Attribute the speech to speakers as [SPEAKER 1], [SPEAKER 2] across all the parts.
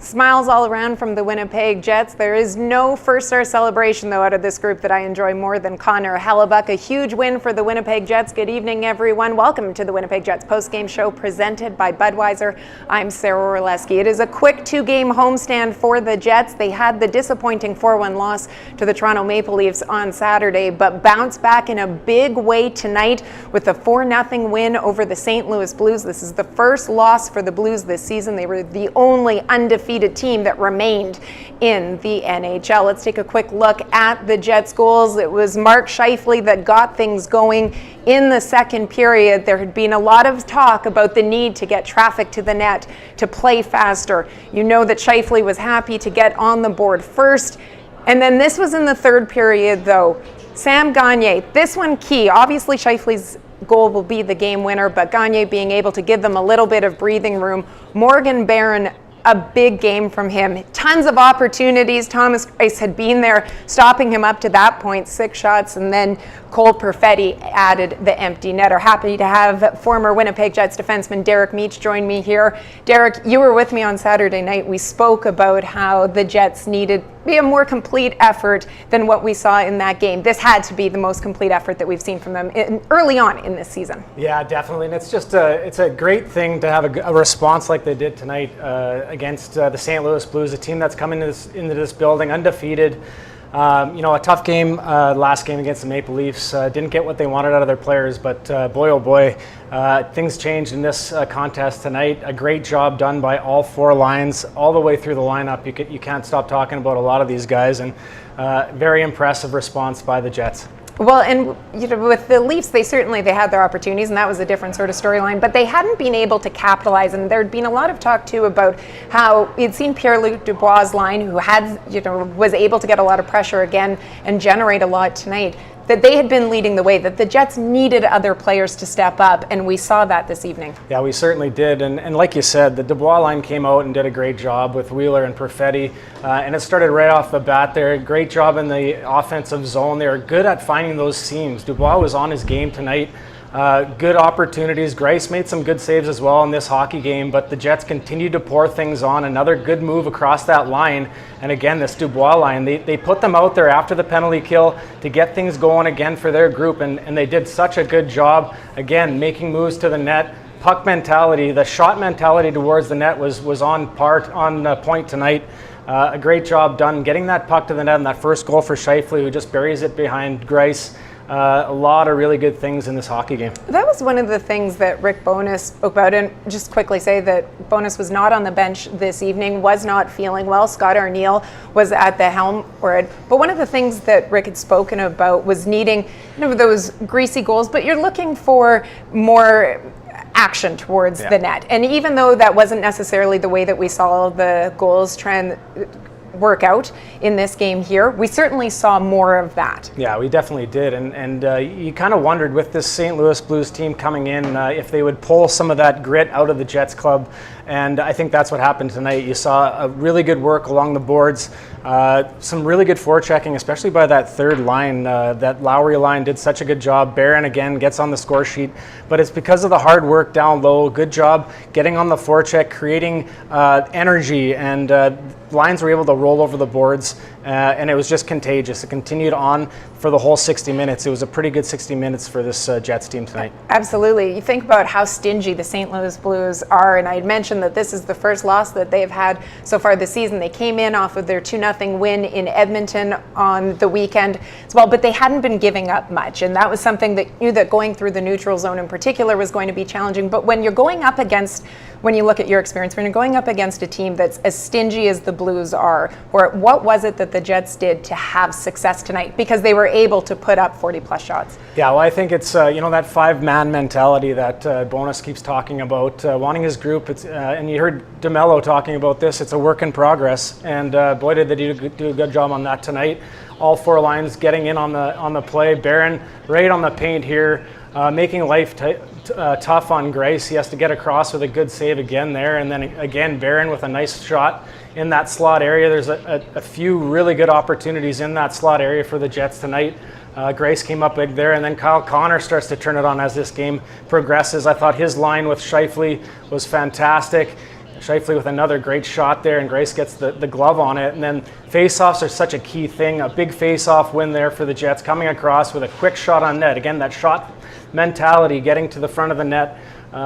[SPEAKER 1] Smiles all around from the Winnipeg Jets. There is no first-star celebration, though, out of this group that I enjoy more than Connor Hellebuck. A huge win for the Winnipeg Jets. Good evening, everyone. Welcome to the Winnipeg Jets Postgame Show presented by Budweiser. I'm Sara Orlesky. It is a quick two-game homestand for the Jets. They had the disappointing 4-1 loss to the Toronto Maple Leafs on Saturday, but bounced back in a big way tonight with a 4-0 win over the St. Louis Blues. This is the first loss for the Blues this season. They were the only undefeated team that remained in the NHL. Let's take a quick look at the Jets' goals. It was Mark Scheifele that got things going in the second period. There had been a lot of talk about the need to get traffic to the net, to play faster. You know that Scheifele was happy to get on the board first. And then this was in the third period, though. Sam Gagner, this one key. Obviously, Scheifele's goal will be the game winner, but Gagner being able to give them a little bit of breathing room. Morgan Barron, a big game from him. Tons of opportunities. Thomas Greiss had been there, stopping him up to that point, 6 shots, and then Cole Perfetti added the empty netter. Happy to have former Winnipeg Jets defenseman Derek Meach join me here. Derek, you were with me on Saturday night. We spoke about how the Jets needed to be a more complete effort than what we saw in that game. This had to be the most complete effort that we've seen from them early on in this season.
[SPEAKER 2] Yeah, definitely. And it's just it's a great thing to have a response like they did tonight against the St. Louis Blues, a team that's coming into this building undefeated. A tough game last game against the Maple Leafs. Didn't get what they wanted out of their players, but boy, oh boy, things changed in this contest tonight. A great job done by all 4 lines, all the way through the lineup. You can't stop talking about a lot of these guys, and very impressive response by the Jets.
[SPEAKER 1] Well, and with the Leafs, they had their opportunities, and that was a different sort of storyline, but they hadn't been able to capitalize. And there'd been a lot of talk too about how you'd seen Pierre-Luc Dubois' line, who had, was able to get a lot of pressure again and generate a lot tonight, that they had been leading the way, that the Jets needed other players to step up, and we saw that this evening.
[SPEAKER 2] Yeah, we certainly did, and like you said, the Dubois line came out and did a great job with Wheeler and Perfetti, and it started right off the bat there. Great job in the offensive zone. They were good at finding those seams. Dubois was on his game tonight. Good opportunities. Greiss made some good saves as well in this hockey game, but the Jets continued to pour things on. Another good move across that line. And again, this Dubois line, they put them out there after the penalty kill to get things going again for their group, and they did such a good job, again, making moves to the net. Puck mentality, the shot mentality towards the net was on point tonight. A great job done getting that puck to the net, and that first goal for Scheifele, who just buries it behind Greiss. A lot of really good things in this hockey game.
[SPEAKER 1] That was one of the things that Rick Bowness spoke about, and just quickly say that Bowness was not on the bench this evening, was not feeling well. Scott Arniel was at the helm for it. But one of the things that Rick had spoken about was needing those greasy goals, but you're looking for more action towards the net. And even though that wasn't necessarily the way that we saw the goals trend work out in this game here, we certainly saw more of that.
[SPEAKER 2] Yeah, we definitely did, and you kind of wondered with this St. Louis Blues team coming in if they would pull some of that grit out of the Jets club, and I think that's what happened tonight. You saw a really good work along the boards, some really good forechecking, especially by that third line. That Lowry line did such a good job. Barron again gets on the score sheet, but it's because of the hard work down low. Good job getting on the forecheck, creating energy, and lines were able to roll over the boards, and it was just contagious. It continued on for the whole 60 minutes. It was a pretty good 60 minutes for this Jets team tonight.
[SPEAKER 1] Absolutely. You think about how stingy the St. Louis Blues are, and I had mentioned that this is the first loss that they've had so far this season. They came in off of their 2-0 win in Edmonton on the weekend as well, but they hadn't been giving up much, and that was something that you knew that going through the neutral zone in particular was going to be challenging. But when you're going up against, when you look at your experience, when you're going up against a team that's as stingy as the Blues are, or what was it that the Jets did to have success tonight? Because they were able to put up 40-plus shots.
[SPEAKER 2] Yeah, well, I think it's that 5-man mentality that Bowness keeps talking about, wanting his group. And you heard DeMello talking about this. It's a work in progress, and boy, did they do a good job on that tonight. All 4 lines getting in on the play. Barron right on the paint here, making life tough on Greiss. He has to get across with a good save again there, and then again Barron with a nice shot in that slot area. There's a few really good opportunities in that slot area for the Jets tonight. Greiss came up big there, and then Kyle Connor starts to turn it on as this game progresses. I thought his line with Scheifele was fantastic. Scheifele with another great shot there, and Grace gets the glove on it. And then face-offs are such a key thing. A big face-off win there for the Jets, coming across with a quick shot on net. Again, that shot mentality, getting to the front of the net.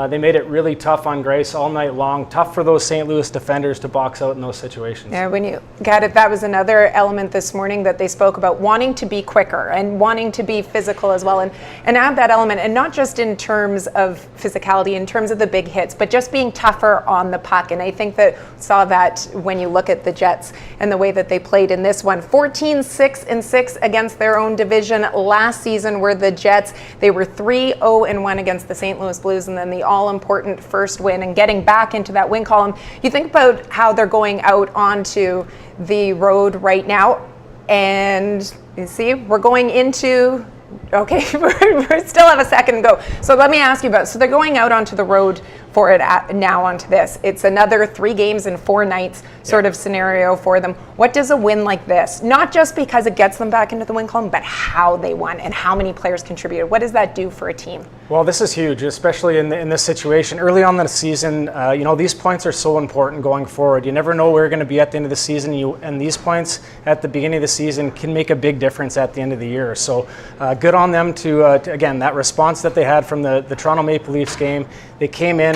[SPEAKER 2] They made it really tough on Grace all night long. Tough for those St. Louis defenders to box out in those situations.
[SPEAKER 1] Yeah, when you got it, that was another element this morning that they spoke about, wanting to be quicker and wanting to be physical as well, and add that element, and not just in terms of physicality, in terms of the big hits, but just being tougher on the puck. And I think that saw that when you look at the Jets and the way that they played in this one. 14-6-6 against their own division. Last season were the Jets. They were 3-0-1 against the St. Louis Blues, and then the all-important first win and getting back into that win column. You think about how they're going out onto the road right now, and you see we're going into, okay, we still have a second to go. So let me ask you about, so they're going out onto the road for it now onto this. It's another 3 games in 4 nights sort of scenario for them. What does a win like this, not just because it gets them back into the win column, but how they won and how many players contributed? What does that do for a team?
[SPEAKER 2] Well, this is huge, especially in this situation. Early on in the season, these points are so important going forward. You never know where you're going to be at the end of the season, and these points at the beginning of the season can make a big difference at the end of the year. So good on them to again, that response that they had from the Toronto Maple Leafs game. They came in,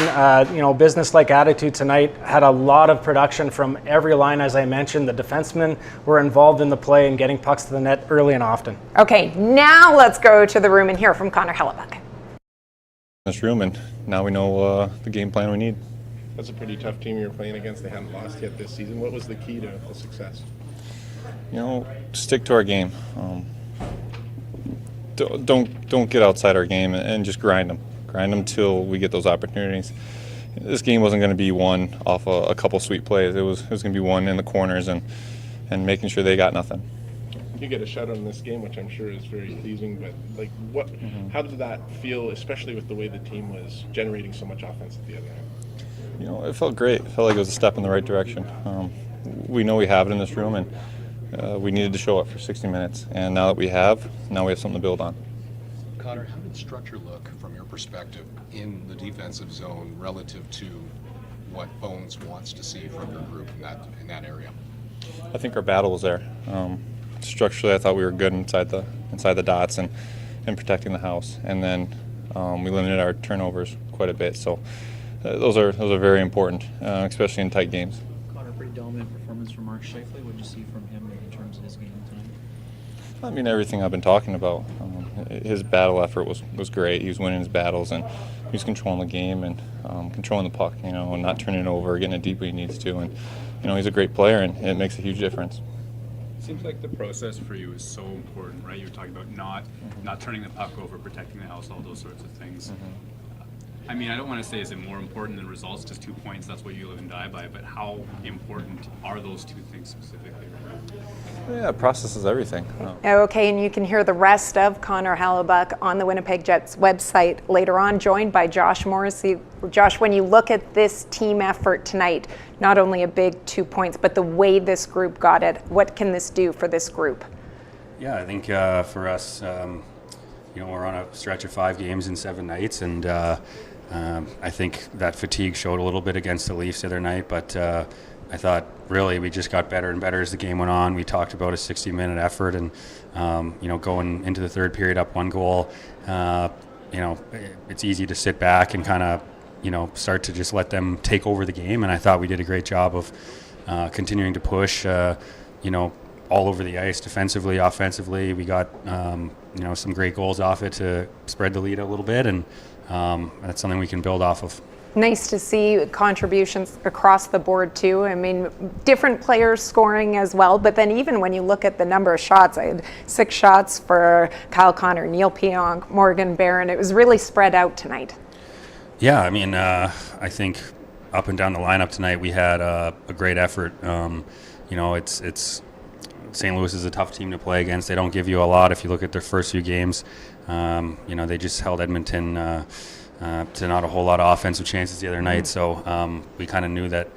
[SPEAKER 2] business-like attitude tonight, had a lot of production from every line, as I mentioned. The defensemen were involved in the play and getting pucks to the net early and often.
[SPEAKER 1] Okay, now let's go to the room and hear from Connor Hellebuyck.
[SPEAKER 3] This room, and now we know the game plan we need.
[SPEAKER 4] That's a pretty tough team you're playing against. They haven't lost yet this season. What was the key to the success?
[SPEAKER 3] Stick to our game. Don't get outside our game and just grind them till we get those opportunities. This game wasn't going to be won off a couple sweet plays. It was going to be won in the corners and making sure they got nothing.
[SPEAKER 4] You get a shutout in this game, which I'm sure is very pleasing, but how did that feel, especially with the way the team was generating so much offense at the other end?
[SPEAKER 3] It felt great. It felt like it was a step in the right direction. We know we have it in this room, and we needed to show it for 60 minutes. And now that we have something to build on.
[SPEAKER 5] Connor, how did structure look from your perspective in the defensive zone relative to what Bones wants to see from your group in that area?
[SPEAKER 3] I think our battle was there. Structurally, I thought we were good inside the dots and protecting the house, and then we limited our turnovers quite a bit. So those are very important, especially in tight games.
[SPEAKER 6] Connor, pretty dominant performance from Mark Scheifele. What did you see from him in terms of his game tonight?
[SPEAKER 3] I mean, everything I've been talking about. His battle effort was great. He was winning his battles, and he was controlling the game and controlling the puck. And not turning it over, getting it deep when he needs to. And he's a great player, and it makes a huge difference.
[SPEAKER 7] Seems like the process for you is so important, right? You were talking about not turning the puck over, protecting the house, all those sorts of things. I mean, I don't want to say is it more important than results, just 2 points, that's what you live and die by, but how important are those 2 things specifically right now?
[SPEAKER 3] Yeah, process is everything.
[SPEAKER 1] Okay, and you can hear the rest of Connor Hellebuyck on the Winnipeg Jets website later on, joined by Josh Morrissey. Josh, when you look at this team effort tonight, not only a big 2 points, but the way this group got it, what can this do for this group?
[SPEAKER 8] Yeah, I think for us, we're on a stretch of 5 games in 7 nights, and I think that fatigue showed a little bit against the Leafs the other night, but I thought really we just got better and better as the game went on. We talked about a 60-minute effort, and going into the third period up 1 goal, it's easy to sit back and kind of start to just let them take over the game. And I thought we did a great job of continuing to push, all over the ice, defensively, offensively. We got some great goals off it to spread the lead a little bit, and that's something we can build off of.
[SPEAKER 1] Nice to see contributions across the board too. I mean, different players scoring as well, but then even when you look at the number of shots, I had 6 shots for Kyle Connor, Neil Pionk, Morgan Barron. It was really spread out tonight.
[SPEAKER 8] Yeah, I mean, I think up and down the lineup tonight we had a great effort. It's St. Louis is a tough team to play against. They don't give you a lot. If you look at their first few games, they just held Edmonton to not a whole lot of offensive chances the other night. So we kind of knew that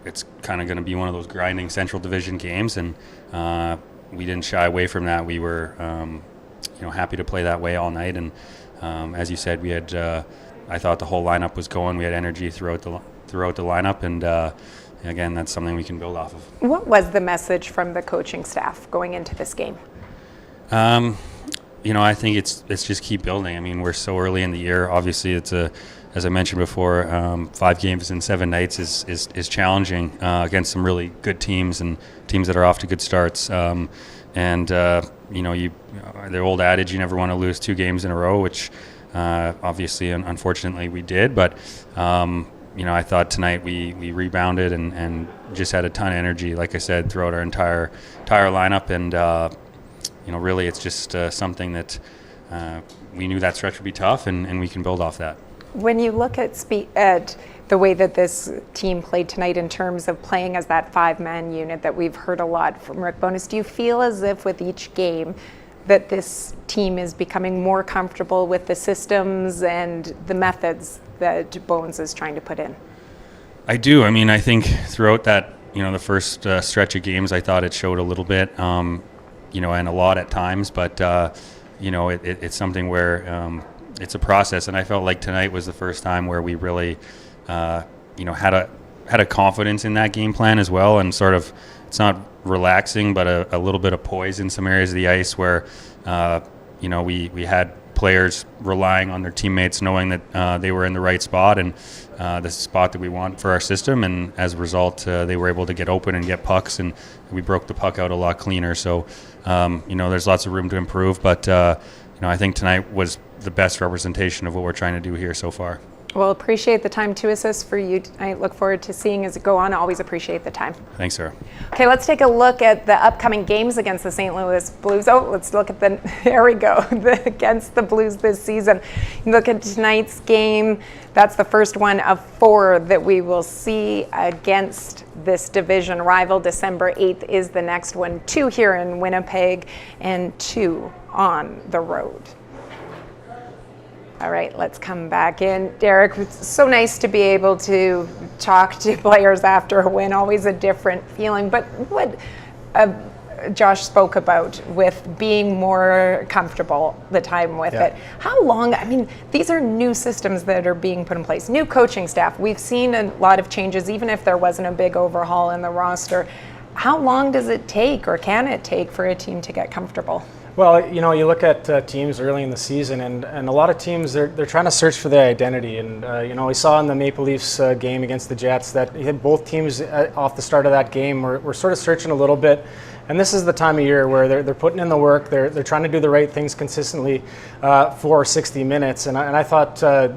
[SPEAKER 8] it's kind of going to be one of those grinding Central Division games, and we didn't shy away from that. We were happy to play that way all night, and as you said, we had I thought the whole lineup was going. We had energy throughout throughout the lineup, and again, that's something we can build off of.
[SPEAKER 1] What was the message from the coaching staff going into this game?
[SPEAKER 8] I think it's just keep building. I mean, we're so early in the year. Obviously, it's as I mentioned before, 5 games in 7 nights is challenging against some really good teams and teams that are off to good starts. The old adage, you never want to lose 2 games in a row, which obviously, unfortunately, we did. But I thought tonight we rebounded and just had a ton of energy, like I said, throughout our entire lineup. And really, it's just something that we knew that stretch would be tough, and we can build off that.
[SPEAKER 1] When you look at the way that this team played tonight in terms of playing as that 5-man unit that we've heard a lot from Rick Bowness, do you feel as if with each game that this team is becoming more comfortable with the systems and the methods that Bones is trying to put in?
[SPEAKER 8] I do. I mean, I think throughout that, the first stretch of games, I thought it showed a little bit, and a lot at times, but, it's something where it's a process, and I felt like tonight was the first time where we really, had a confidence in that game plan as well, and sort of, it's not relaxing, but a little bit of poise in some areas of the ice where, we had players relying on their teammates, knowing that they were in the right spot and the spot that we want for our system, and as a result, they were able to get open and get pucks, and we broke the puck out a lot cleaner. So, there's lots of room to improve, but I think tonight was the best representation of what we're trying to do here so far.
[SPEAKER 1] Well, appreciate the time. 2 assists for you. I look forward to seeing as it go on. Always appreciate the time.
[SPEAKER 8] Thanks, Sarah.
[SPEAKER 1] Okay, let's take a look at the upcoming games against the St. Louis Blues. Oh, let's look at there we go, against the Blues this season. You look at tonight's game. That's the first one of 4 that we will see against this division rival. December 8th is the next one. 2 here in Winnipeg and 2 on the road. All right, let's come back in. Derek, it's so nice to be able to talk to players after a win, always a different feeling. But what Josh spoke about with being more comfortable the time with it. How long, these are new systems that are being put in place, new coaching staff. We've seen a lot of changes, even if there wasn't a big overhaul in the roster. How long does it take, or can it take, for a team to get comfortable?
[SPEAKER 2] Well, you look at teams early in the season, and a lot of teams, they're trying to search for their identity. And, we saw in the Maple Leafs game against the Jets that both teams off the start of that game were sort of searching a little bit. And this is the time of year where they're putting in the work, they're trying to do the right things consistently for 60 minutes. And I thought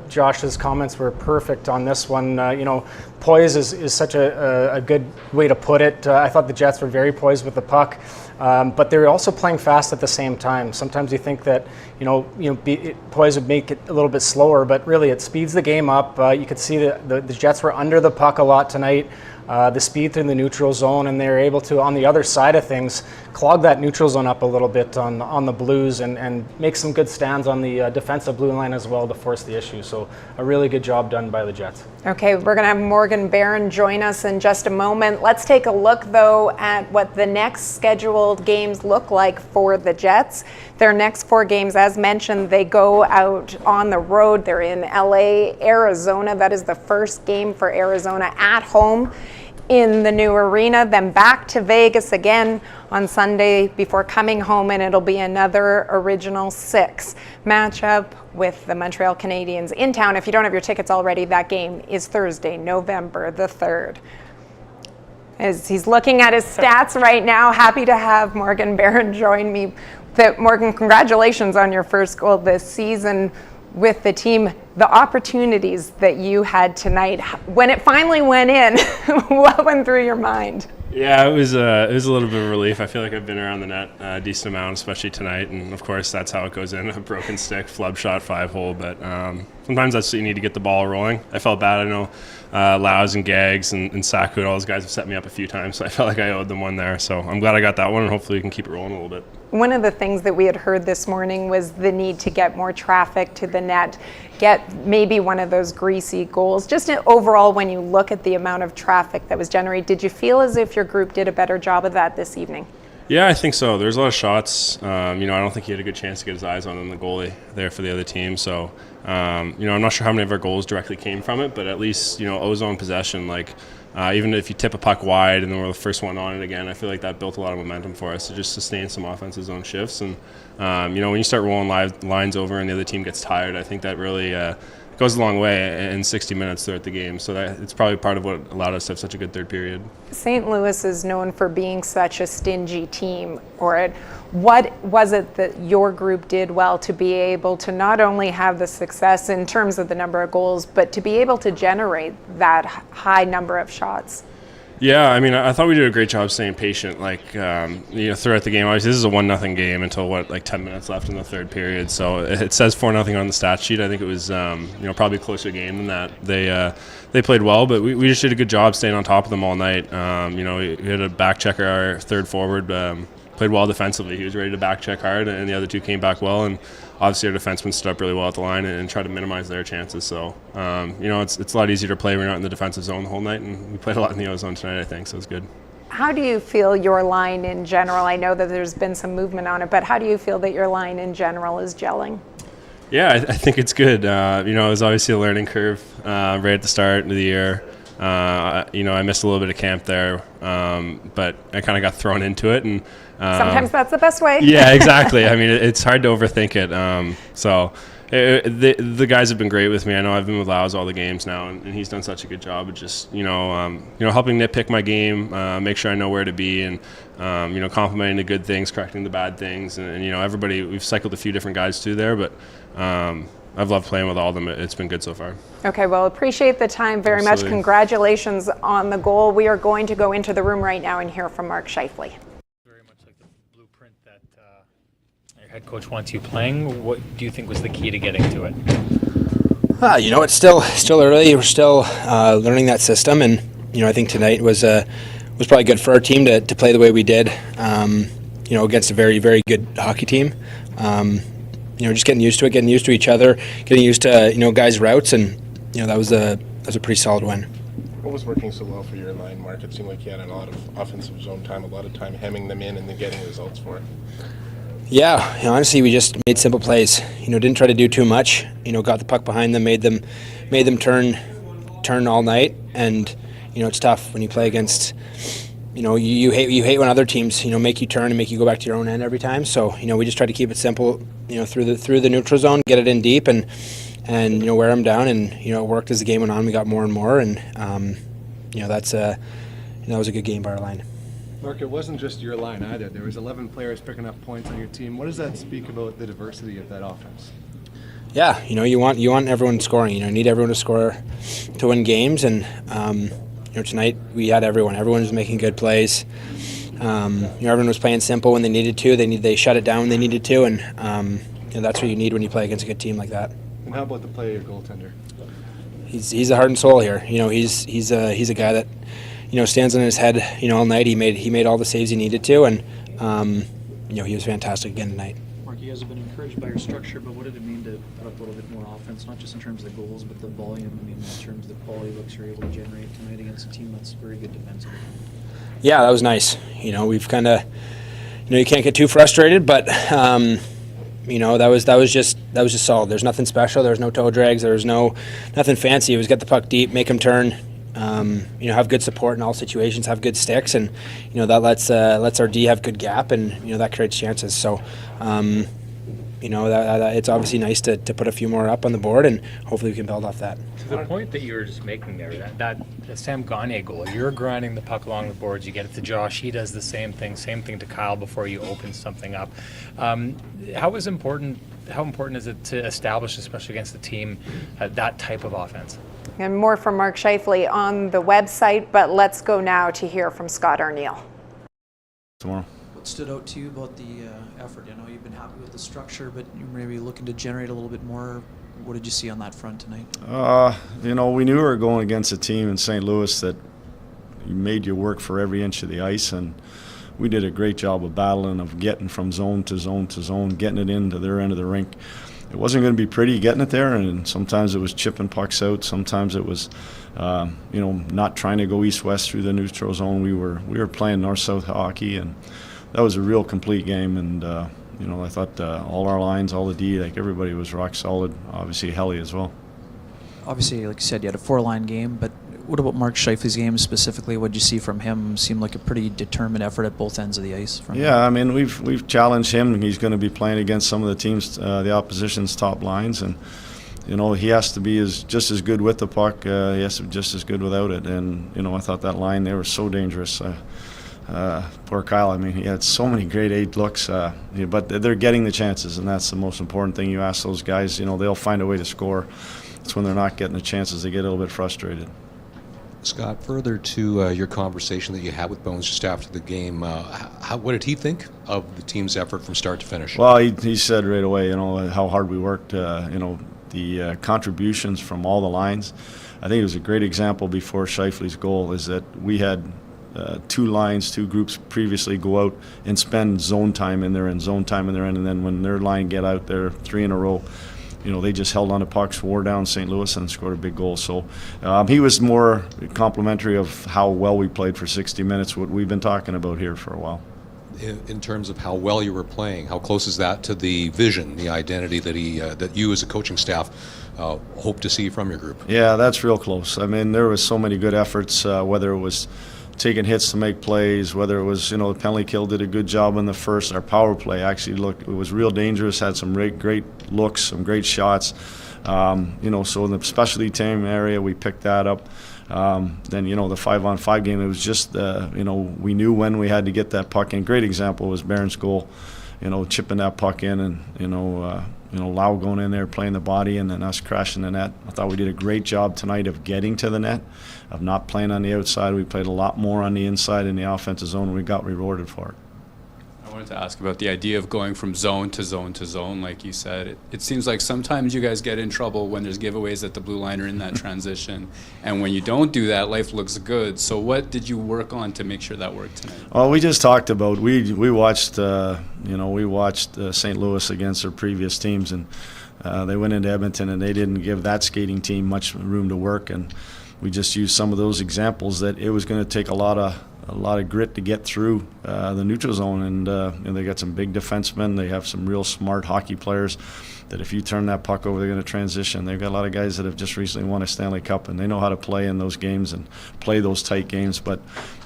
[SPEAKER 2] Josh's comments were perfect on this one. Poise is such a good way to put it. I thought the Jets were very poised with the puck. But they were also playing fast at the same time. Sometimes you think that poise would make it a little bit slower, but really it speeds the game up. You could see that the Jets were under the puck a lot tonight. The speed through the neutral zone, and they were able to, on the other side of things, clog that neutral zone up a little bit on the Blues and make some good stands on the defensive blue line as well to force the issue. So a really good job done by the Jets.
[SPEAKER 1] Okay, we're going to have Morgan Barron join us in just a moment. Let's take a look, though, at what the next scheduled games look like for the Jets. Their next 4 games, as mentioned, they go out on the road. They're in LA, Arizona. That is the first game for Arizona at home in the new arena, then back to Vegas again on Sunday before coming home, and it'll be another Original 6 matchup with the Montreal Canadiens in town. If you don't have your tickets already, that game is Thursday, November the 3rd. As he's looking at his stats right now, happy to have Morgan Barron join me. Morgan, congratulations on your first goal this season with the team. The opportunities that you had tonight, when it finally went in, what went through your mind?
[SPEAKER 9] Yeah, it was a little bit of relief. I feel like I've been around the net a decent amount, especially tonight, and of course that's how it goes in, a broken stick, flub shot, 5-hole, but sometimes that's what you need to get the ball rolling. I felt bad. I know Laus and Gags and Saku, all those guys have set me up a few times, so I felt like I owed them one there. So I'm glad I got that one, and hopefully we can keep it rolling a little bit.
[SPEAKER 1] One of the things that we had heard this morning was the need to get more traffic to the net, get maybe one of those greasy goals. Just overall, when you look at the amount of traffic that was generated, did you feel as if your group did a better job of that this evening?
[SPEAKER 9] Yeah, I think so. There's a lot of shots. I don't think he had a good chance to get his eyes on the goalie there for the other team. So, I'm not sure how many of our goals directly came from it, but at least, O-zone possession, even if you tip a puck wide and then we're the first one on it again, I feel like that built a lot of momentum for us to just sustain some offensive zone shifts. And, when you start rolling lines over and the other team gets tired, I think that really goes a long way in 60 minutes throughout the game. So it's probably part of what allowed us to have such a good third period.
[SPEAKER 1] St. Louis is known for being such a stingy team. What was it that your group did well to be able to not only have the success in terms of the number of goals, but to be able to generate that high number of shots?
[SPEAKER 9] Yeah, I thought we did a great job staying patient. Throughout the game, obviously this is a 1-0 game until 10 minutes left in the third period. So it says 4-0 on the stat sheet. I think it was probably a closer game than that. They played well, but we just did a good job staying on top of them all night. We had a back checker, our third forward. Played well defensively. He was ready to back check hard, and the other two came back well. And obviously our defensemen stood up really well at the line and tried to minimize their chances. So, it's a lot easier to play when you're not in the defensive zone the whole night, and we played a lot in the O-zone tonight, I think, so it's good.
[SPEAKER 1] How do you feel your line in general? I know that there's been some movement on it, but how do you feel that your line in general is gelling?
[SPEAKER 9] Yeah, I think it's good. It was obviously a learning curve right at the start of the year. I missed a little bit of camp there, but I kind of got thrown into it, and
[SPEAKER 1] sometimes that's the best way.
[SPEAKER 9] Yeah, exactly. It's hard to overthink it. The guys have been great with me. I know I've been with Laus all the games now, and he's done such a good job of just helping nitpick my game, make sure I know where to be, and complimenting the good things, correcting the bad things, and everybody. We've cycled a few different guys through there, but I've loved playing with all of them. It's been good so far.
[SPEAKER 1] Okay, well, appreciate the time very
[SPEAKER 9] Absolutely.
[SPEAKER 1] much. Congratulations on the goal. We are going to go into the room right now and hear from Mark Scheifele.
[SPEAKER 10] Very much like the blueprint that your head coach wants you playing. What do you think was the key to getting to it?
[SPEAKER 11] It's still early. We're still learning that system, and I think tonight was probably good for our team to play the way we did. Against a very, very good hockey team. Just getting used to it, getting used to each other, getting used to guys' routes, and that was a pretty solid win.
[SPEAKER 4] What was working so well for your line, Mark? It seemed like you had a lot of offensive zone time, a lot of time hemming them in and then getting results for it.
[SPEAKER 11] Yeah, honestly, we just made simple plays. Didn't try to do too much. Got the puck behind them, made them turn all night, and it's tough when you play against. You hate when other teams make you turn and make you go back to your own end every time. So we just try to keep it simple. Through the neutral zone, get it in deep, and wear them down. And it worked as the game went on. We got more and more, and that was a good game by our line.
[SPEAKER 12] Mark, it wasn't just your line either. There was 11 players picking up points on your team. What does that speak about the diversity of that offense?
[SPEAKER 11] Yeah, you want everyone scoring. You need everyone to score to win games, and tonight we had everyone. Everyone was making good plays. Everyone was playing simple when they needed to. They shut it down when they needed to, and that's what you need when you play against a good team like that.
[SPEAKER 12] And how about the play of your goaltender?
[SPEAKER 11] He's the heart and soul here. He's a guy that stands on his head all night. He made all the saves he needed to, and he was fantastic again tonight.
[SPEAKER 6] Mark, you guys have been encouraged by your structure, but what did it mean to put up a little bit more offense, not just in terms of the goals, but the volume? In terms of the quality looks you're able to generate tonight against a team that's very good defensively.
[SPEAKER 11] Yeah, that was nice. We've kind of, you can't get too frustrated, but that was just solid. There's nothing special. There's no toe drags. There was nothing fancy. It was get the puck deep, make them turn. Have good support in all situations, have good sticks, and that lets our D have good gap, and that creates chances. So, that it's obviously nice to put a few more up on the board, and hopefully we can build off that.
[SPEAKER 10] To the point that you were just making there, that Sam Gagner goal, you're grinding the puck along the boards, you get it to Josh, he does the same thing to Kyle before you open something up. How important is it to establish, especially against the team, that type of offense?
[SPEAKER 1] And more from Mark Scheifele on the website, but let's go now to hear from Scott Arniel.
[SPEAKER 13] Tomorrow.
[SPEAKER 6] What stood out to you about the effort? I know you've been happy with the structure, but you're maybe looking to generate a little bit more. What did you see on that front tonight?
[SPEAKER 13] We knew we were going against a team in St. Louis that made you work for every inch of the ice, and we did a great job of battling, of getting from zone to zone to zone, getting it into their end of the rink. It wasn't going to be pretty getting it there, and sometimes it was chipping pucks out. Sometimes it was, not trying to go east-west through the neutral zone. We were playing north-south hockey, and that was a real complete game, and you know, I thought all our lines, all the D, like everybody was rock solid. Obviously, Helly as well.
[SPEAKER 6] Obviously, like you said, you had a 4-line game, but what about Mark Scheifele's game specifically? What did you see from him? Seemed like a pretty determined effort at both ends of the ice. From
[SPEAKER 13] him. I mean, we've challenged him. He's going to be playing against some of the teams, the opposition's top lines, and you know, he has to be just as good with the puck. He has to be just as good without it. And you know, I thought that line, they were so dangerous. Poor Kyle, I mean, he had so many grade 8 looks, but they're getting the chances, and that's the most important thing. You ask those guys, you know, they'll find a way to score. It's when they're not getting the chances they get a little bit frustrated.
[SPEAKER 5] Scott, further to your conversation that you had with Bones just after the game, what did he think of the team's effort from start to finish?
[SPEAKER 13] Well, he said right away, you know, how hard we worked, you know, the contributions from all the lines. I think it was a great example before Scheifele's goal is that we had two groups previously go out and spend zone time in their end, and then when their line get out there 3 in a row, you know, they just held on to pucks, wore down St. Louis, and scored a big goal. So he was more complimentary of how well we played for 60 minutes, what we've been talking about here for a while.
[SPEAKER 5] In terms of how well you were playing, how close is that to the vision, the identity that you as a coaching staff hope to see from your group?
[SPEAKER 13] Yeah, that's real close. I mean, there was so many good efforts, whether it was taking hits to make plays, whether it was, you know, the penalty kill did a good job in the first. Our power play actually looked, it was real dangerous, had some great looks, some great shots. You know, so in the specialty team area, we picked that up. Then, you know, the 5-on-5 game, it was just, you know, we knew when we had to get that puck in. Great example was Barron's goal, you know, chipping that puck in, and, you know, Lau going in there, playing the body, and then us crashing the net. I thought we did a great job tonight of getting to the net, of not playing on the outside. We played a lot more on the inside in the offensive zone, and we got rewarded for it.
[SPEAKER 7] I wanted to ask about the idea of going from zone to zone to zone, like you said. It seems like sometimes you guys get in trouble when there's giveaways at the blue line or in that transition, and when you don't do that, life looks good. So what did you work on to make sure that worked tonight?
[SPEAKER 13] Well, we just talked about, we watched, you know, we watched St. Louis against their previous teams, and they went into Edmonton, and they didn't give that skating team much room to work, and we just used some of those examples that it was going to take a lot of grit to get through the neutral zone, and they got some big defensemen. They have some real smart hockey players that if you turn that puck over, they're going to transition. They've got a lot of guys that have just recently won a Stanley Cup, and they know how to play in those games and play those tight games. But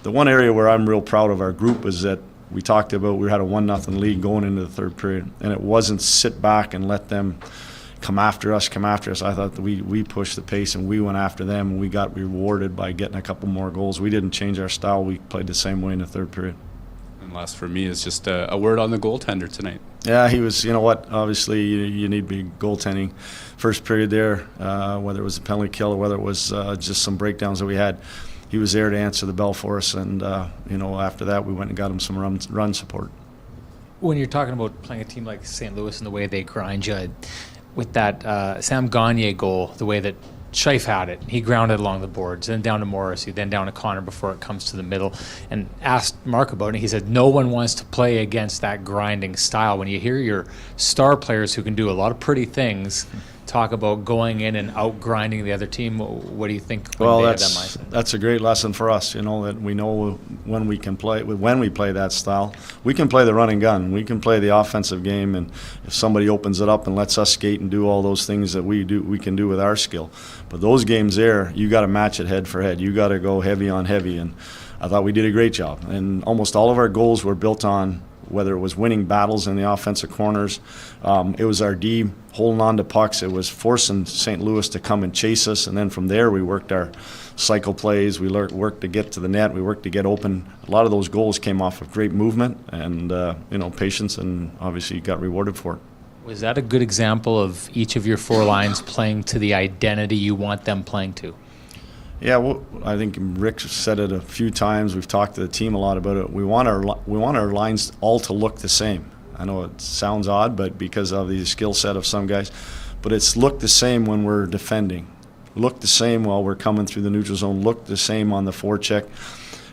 [SPEAKER 13] the one area where I'm real proud of our group is that we talked about we had a 1-0 lead going into the third period, and it wasn't sit back and let them come after us. I thought that we pushed the pace and we went after them, and we got rewarded by getting a couple more goals. We didn't change our style. We played the same way in the third period.
[SPEAKER 7] And last for me is just a word on the goaltender tonight.
[SPEAKER 13] Yeah, he was, you know what, obviously you need to be goaltending. First period there, whether it was a penalty kill or whether it was just some breakdowns that we had, he was there to answer the bell for us, and you know, after that we went and got him some run support.
[SPEAKER 10] When you're talking about playing a team like St. Louis and the way they grind you, with that Sam Gagner goal, the way that Scheif had it, he grounded along the boards, then down to Morrissey, then down to Connor before it comes to the middle, and asked Mark about it. He said no one wants to play against that grinding style. When you hear your star players who can do a lot of pretty things talk about going in and out grinding the other team, what do you think when they have that mindset?
[SPEAKER 13] That's a great lesson for us, you know, that we know when we play that style. We can play the run and gun. We can play the offensive game, and if somebody opens it up and lets us skate and do all those things that we can do with our skill. But those games there, you got to match it head for head. You got to go heavy on heavy, and I thought we did a great job. And almost all of our goals were built on whether it was winning battles in the offensive corners, it was our D holding on to pucks, it was forcing St. Louis to come and chase us, and then from there we worked our cycle plays, we worked to get to the net, we worked to get open. A lot of those goals came off of great movement and you know, patience, and obviously you got rewarded for it.
[SPEAKER 10] Was that a good example of each of your 4 lines playing to the identity you want them playing to?
[SPEAKER 13] Yeah, well, I think Rick said it a few times. We've talked to the team a lot about it. We want our lines all to look the same. I know it sounds odd, but because of the skill set of some guys, but it's look the same when we're defending. Look the same while we're coming through the neutral zone. Look the same on the forecheck,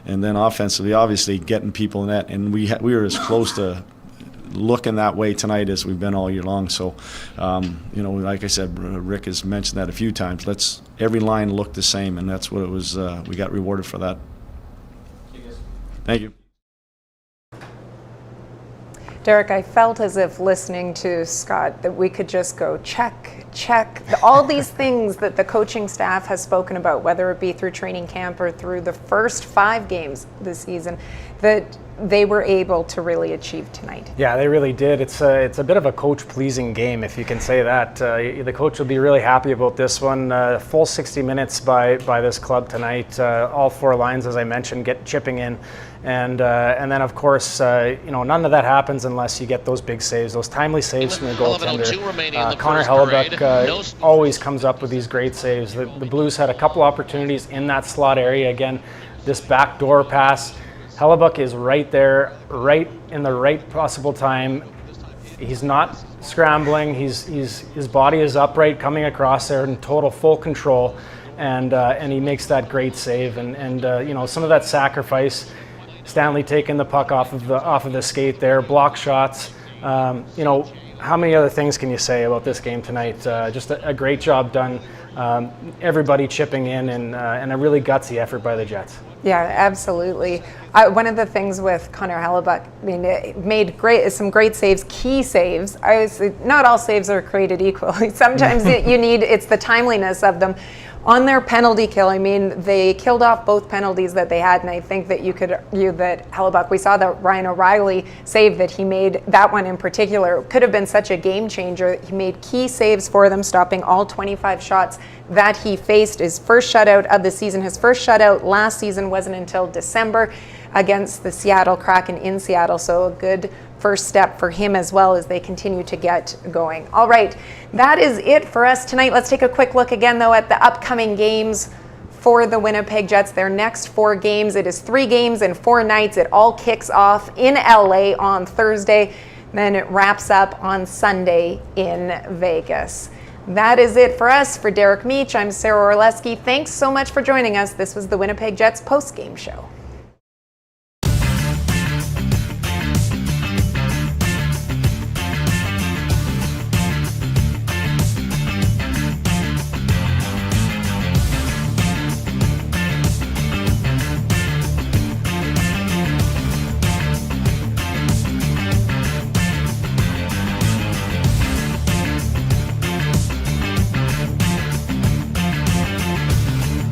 [SPEAKER 13] and then offensively, obviously getting people in that. And we were as close to looking that way tonight as we've been all year long. So, you know, like I said, Rick has mentioned that a few times. Every line look the same, and that's what it was. We got rewarded for that. Thank you.
[SPEAKER 1] Derek, I felt as if listening to Scott that we could just go check, check, all these things that the coaching staff has spoken about, whether it be through training camp or through the first 5 games this season, that they were able to really achieve tonight.
[SPEAKER 2] Yeah, they really did. It's a bit of a coach-pleasing game, if you can say that. The coach will be really happy about this one. Full 60 minutes by this club tonight. All 4 lines, as I mentioned, chipping in. And then, of course, none of that happens unless you get those big saves, those timely saves from the goaltender. Connor Hellebuck always comes up with these great saves. The Blues had a couple opportunities in that slot area. Again, this backdoor pass. Hellebuck is right there, right in the right possible time. He's not scrambling. His body is upright, coming across there in total full control, and he makes that great save. And some of that sacrifice. Stanley taking the puck off of the skate there, block shots. How many other things can you say about this game tonight? Just a great job done. Everybody chipping in, and a really gutsy effort by the Jets.
[SPEAKER 1] Yeah, absolutely. One of the things with Connor Hellebuck, it made some great saves, key saves. Not all saves are created equally. Sometimes it's the timeliness of them. On their penalty kill, they killed off both penalties that they had, and I think that that Hellebuck, we saw that Ryan O'Reilly save that he made, that one in particular, could have been such a game changer. He made key saves for them, stopping all 25 shots that he faced. His first shutout of the season, his first shutout last season wasn't until December against the Seattle Kraken in Seattle, so a good first step for him as well as they continue to get going. All right, that is it for us tonight. Let's take a quick look again, though, at the upcoming games for the Winnipeg Jets. Their next 4 games, it is 3 games in 4 nights. It all kicks off in LA on Thursday, then it wraps up on Sunday in Vegas. That is it for us. For Derek Meach, I'm Sara Orlesky. Thanks so much for joining us. This was the Winnipeg Jets Postgame Show.